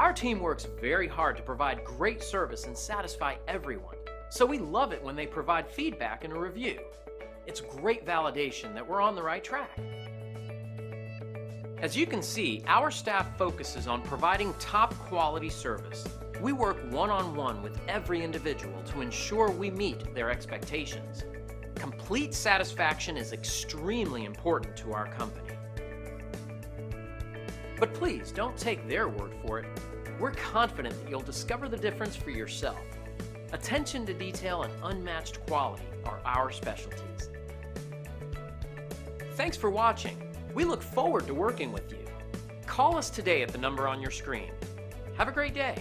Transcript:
Our team works very hard to provide great service and satisfy everyone, so we love it when they provide feedback and a review. It's great validation that we're on the right track. As you can see, our staff focuses on providing top quality service. We work one-on-one with every individual to ensure we meet their expectations. Complete satisfaction is extremely important to our company. But please don't take their word for it. We're confident that you'll discover the difference for yourself. Attention to detail and unmatched quality are our specialties. Thanks for watching. We look forward to working with you. Call us today at the number on your screen. Have a great day.